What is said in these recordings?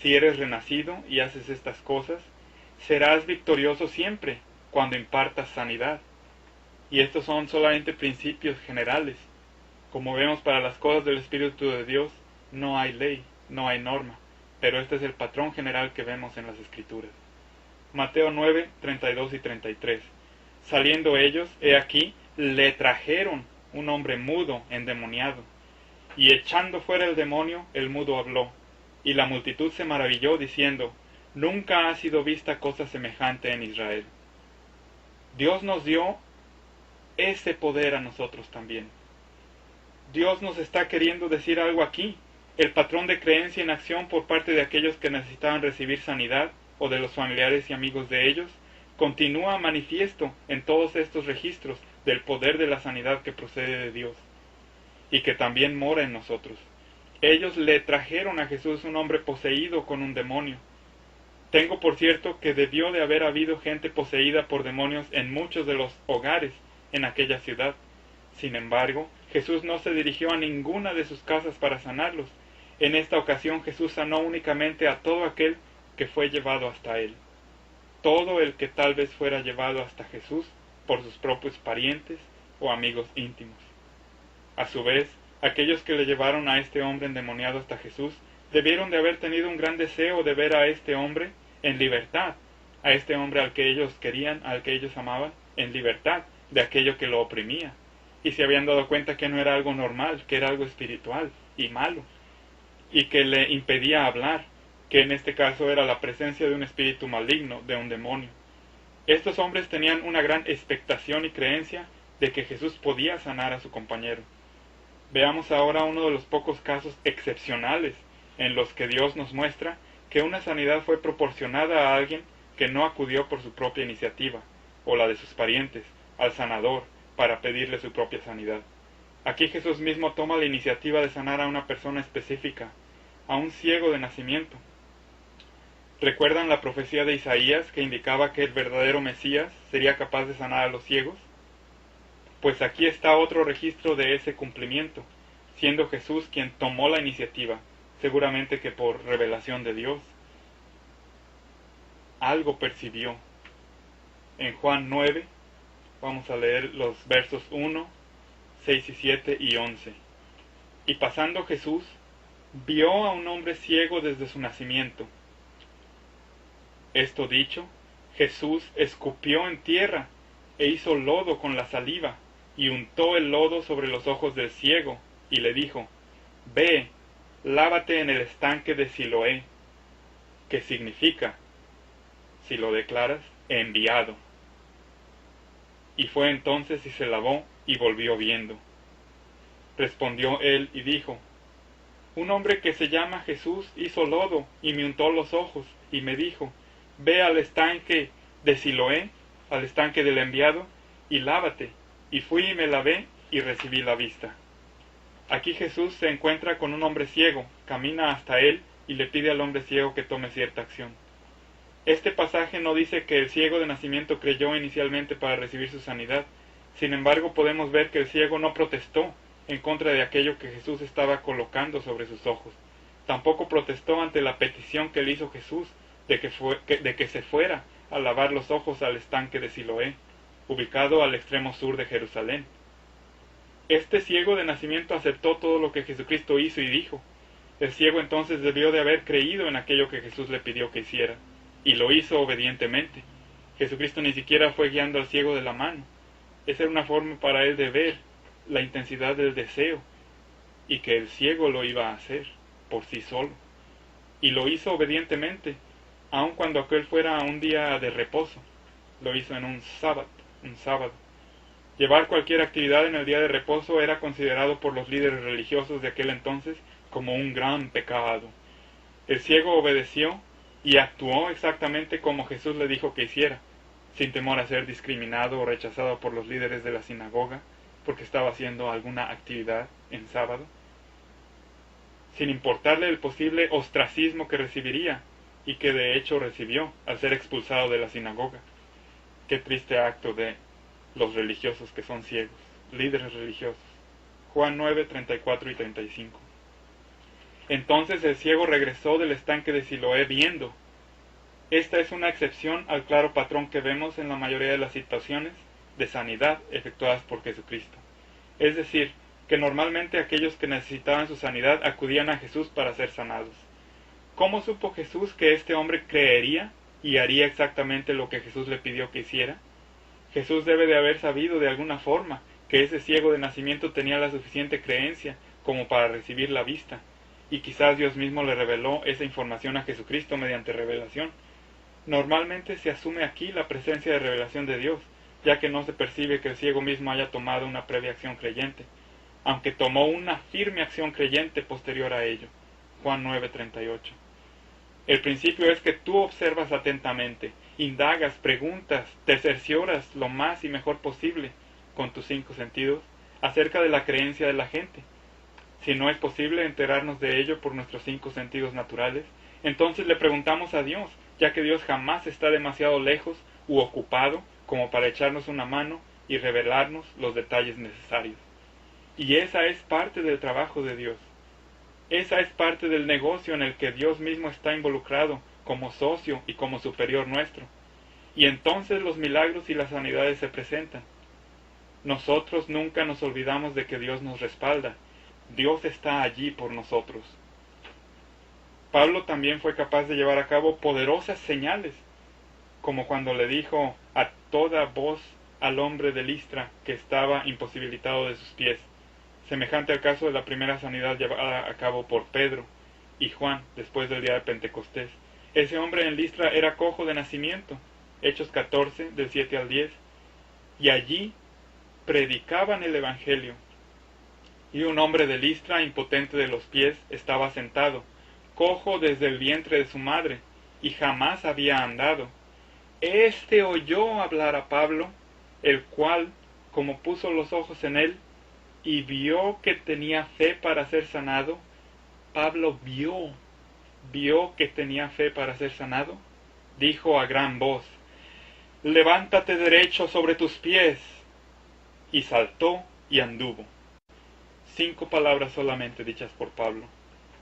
si eres renacido y haces estas cosas, serás victorioso siempre cuando impartas sanidad. Y estos son solamente principios generales. Como vemos, para las cosas del Espíritu de Dios no hay ley, no hay norma, pero este es el patrón general que vemos en las Escrituras. Mateo 9, 32 y 33. Saliendo ellos, he aquí, le trajeron un hombre mudo, endemoniado, y echando fuera el demonio, el mudo habló, y la multitud se maravilló, diciendo, nunca ha sido vista cosa semejante en Israel. Dios nos dio ese poder a nosotros también. Dios nos está queriendo decir algo aquí. El patrón de creencia en acción por parte de aquellos que necesitaban recibir sanidad, o de los familiares y amigos de ellos, continúa manifiesto en todos estos registros del poder de la sanidad que procede de Dios, y que también mora en nosotros. Ellos le trajeron a Jesús un hombre poseído con un demonio. Tengo por cierto que debió de haber habido gente poseída por demonios en muchos de los hogares en aquella ciudad. Sin embargo, Jesús no se dirigió a ninguna de sus casas para sanarlos. En esta ocasión Jesús sanó únicamente a todo aquel que fue llevado hasta él. Todo el que tal vez fuera llevado hasta Jesús por sus propios parientes o amigos íntimos. A su vez, aquellos que le llevaron a este hombre endemoniado hasta Jesús debieron de haber tenido un gran deseo de ver a este hombre en libertad, a este hombre al que ellos querían, al que ellos amaban, en libertad de aquello que lo oprimía, y se habían dado cuenta que no era algo normal, que era algo espiritual y malo, y que le impedía hablar, que en este caso era la presencia de un espíritu maligno, de un demonio. Estos hombres tenían una gran expectación y creencia de que Jesús podía sanar a su compañero. Veamos ahora uno de los pocos casos excepcionales en los que Dios nos muestra que una sanidad fue proporcionada a alguien que no acudió por su propia iniciativa, o la de sus parientes, al sanador, para pedirle su propia sanidad. Aquí Jesús mismo toma la iniciativa de sanar a una persona específica, a un ciego de nacimiento. ¿Recuerdan la profecía de Isaías que indicaba que el verdadero Mesías sería capaz de sanar a los ciegos? Pues aquí está otro registro de ese cumplimiento, siendo Jesús quien tomó la iniciativa, seguramente que por revelación de Dios. Algo percibió. En Juan 9, vamos a leer los versos 1, 6 y 7 y 11. Y pasando Jesús, vio a un hombre ciego desde su nacimiento. Esto dicho, Jesús escupió en tierra, e hizo lodo con la saliva, y untó el lodo sobre los ojos del ciego, y le dijo, ve, lávate en el estanque de Siloé, que significa, si lo declaras, enviado. Y fue entonces y se lavó, y volvió viendo. Respondió él y dijo, un hombre que se llama Jesús hizo lodo, y me untó los ojos, y me dijo, ve al estanque de Siloé, al estanque del enviado, y lávate. Y fui y me lavé, y recibí la vista. Aquí Jesús se encuentra con un hombre ciego, camina hasta él, y le pide al hombre ciego que tome cierta acción. Este pasaje no dice que el ciego de nacimiento creyó inicialmente para recibir su sanidad. Sin embargo, podemos ver que el ciego no protestó en contra de aquello que Jesús estaba colocando sobre sus ojos. Tampoco protestó ante la petición que le hizo Jesús de que se fuera a lavar los ojos al estanque de Siloé, ubicado al extremo sur de Jerusalén. Este ciego de nacimiento aceptó todo lo que Jesucristo hizo y dijo. El ciego entonces debió de haber creído en aquello que Jesús le pidió que hiciera, y lo hizo obedientemente. Jesucristo ni siquiera fue guiando al ciego de la mano. Esa era una forma para él de ver la intensidad del deseo, y que el ciego lo iba a hacer por sí solo. Y lo hizo obedientemente, aun cuando aquel fuera un día de reposo. Lo hizo en un sábado. Llevar cualquier actividad en el día de reposo era considerado por los líderes religiosos de aquel entonces como un gran pecado. El ciego obedeció y actuó exactamente como Jesús le dijo que hiciera, sin temor a ser discriminado o rechazado por los líderes de la sinagoga porque estaba haciendo alguna actividad en sábado, sin importarle el posible ostracismo que recibiría, y que de hecho recibió al ser expulsado de la sinagoga. Qué triste acto de los religiosos que son ciegos, líderes religiosos. Juan 9, 34 y 35. Entonces el ciego regresó del estanque de Siloé viendo. Esta es una excepción al claro patrón que vemos en la mayoría de las situaciones de sanidad efectuadas por Jesucristo. Es decir, que normalmente aquellos que necesitaban su sanidad acudían a Jesús para ser sanados. ¿Cómo supo Jesús que este hombre creería y haría exactamente lo que Jesús le pidió que hiciera? Jesús debe de haber sabido de alguna forma que ese ciego de nacimiento tenía la suficiente creencia como para recibir la vista, y quizás Dios mismo le reveló esa información a Jesucristo mediante revelación. Normalmente se asume aquí la presencia de revelación de Dios, ya que no se percibe que el ciego mismo haya tomado una previa acción creyente, aunque tomó una firme acción creyente posterior a ello. Juan 9:38. El principio es que tú observas atentamente, indagas, preguntas, te cercioras lo más y mejor posible, con tus 5 sentidos, acerca de la creencia de la gente. Si no es posible enterarnos de ello por nuestros 5 sentidos naturales, entonces le preguntamos a Dios, ya que Dios jamás está demasiado lejos u ocupado como para echarnos una mano y revelarnos los detalles necesarios. Y esa es parte del trabajo de Dios. Esa es parte del negocio en el que Dios mismo está involucrado como socio y como superior nuestro. Y entonces los milagros y las sanidades se presentan. Nosotros nunca nos olvidamos de que Dios nos respalda. Dios está allí por nosotros. Pablo también fue capaz de llevar a cabo poderosas señales, como cuando le dijo a toda voz al hombre de Listra que estaba imposibilitado de sus pies, semejante al caso de la primera sanidad llevada a cabo por Pedro y Juan después del día de Pentecostés. Ese hombre en Listra era cojo de nacimiento, Hechos 14, del 7 al 10, y allí predicaban el Evangelio. Y un hombre de Listra, impotente de los pies, estaba sentado, cojo desde el vientre de su madre, y jamás había andado. Este oyó hablar a Pablo, el cual, como puso los ojos en él, y vio que tenía fe para ser sanado, Pablo vio que tenía fe para ser sanado, dijo a gran voz, levántate derecho sobre tus pies, y saltó y anduvo. 5 palabras solamente dichas por Pablo.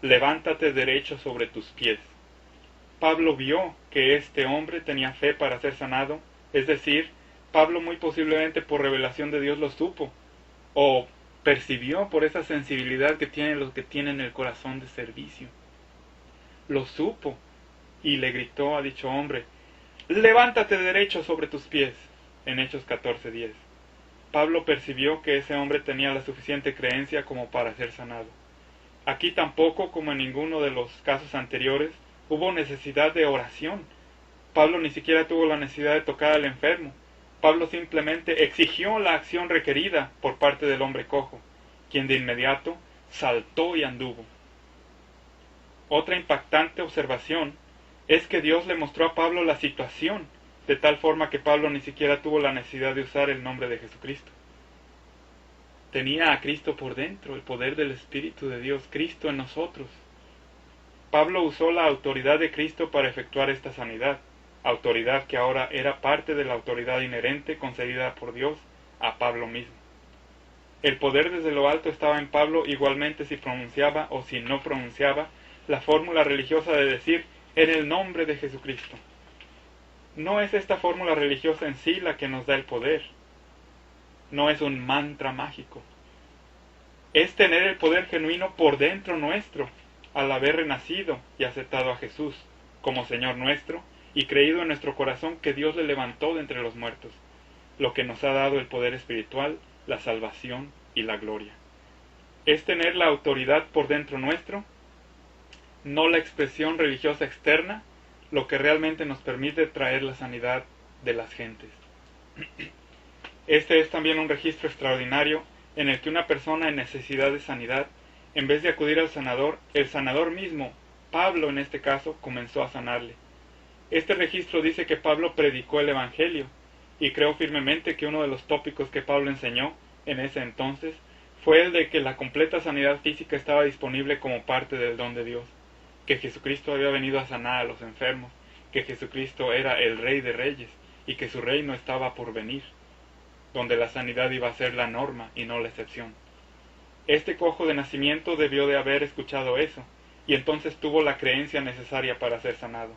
Levántate derecho sobre tus pies. Pablo vio que este hombre tenía fe para ser sanado, es decir, Pablo muy posiblemente por revelación de Dios lo supo, o percibió por esa sensibilidad que tienen los que tienen el corazón de servicio. Lo supo, y le gritó a dicho hombre, levántate derecho sobre tus pies, en Hechos 14:10. Pablo percibió que ese hombre tenía la suficiente creencia como para ser sanado. Aquí tampoco, como en ninguno de los casos anteriores, hubo necesidad de oración. Pablo ni siquiera tuvo la necesidad de tocar al enfermo. Pablo simplemente exigió la acción requerida por parte del hombre cojo, quien de inmediato saltó y anduvo. Otra impactante observación es que Dios le mostró a Pablo la situación, de tal forma que Pablo ni siquiera tuvo la necesidad de usar el nombre de Jesucristo. Tenía a Cristo por dentro, el poder del Espíritu de Dios, Cristo en nosotros. Pablo usó la autoridad de Cristo para efectuar esta sanidad, autoridad que ahora era parte de la autoridad inherente concedida por Dios a Pablo mismo. El poder desde lo alto estaba en Pablo igualmente si pronunciaba o si no pronunciaba la fórmula religiosa de decir en el nombre de Jesucristo. No es esta fórmula religiosa en sí la que nos da el poder. No es un mantra mágico. Es tener el poder genuino por dentro nuestro, al haber renacido y aceptado a Jesús como Señor nuestro y creído en nuestro corazón que Dios le levantó de entre los muertos, lo que nos ha dado el poder espiritual, la salvación y la gloria. Es tener la autoridad por dentro nuestro, no la expresión religiosa externa, lo que realmente nos permite traer la sanidad de las gentes. Este es también un registro extraordinario en el que una persona en necesidad de sanidad, en vez de acudir al sanador, el sanador mismo, Pablo en este caso, comenzó a sanarle. Este registro dice que Pablo predicó el Evangelio, y creo firmemente que uno de los tópicos que Pablo enseñó en ese entonces fue el de que la completa sanidad física estaba disponible como parte del don de Dios, que Jesucristo había venido a sanar a los enfermos, que Jesucristo era el Rey de Reyes y que su reino estaba por venir, donde la sanidad iba a ser la norma y no la excepción. Este cojo de nacimiento debió de haber escuchado eso, y entonces tuvo la creencia necesaria para ser sanado.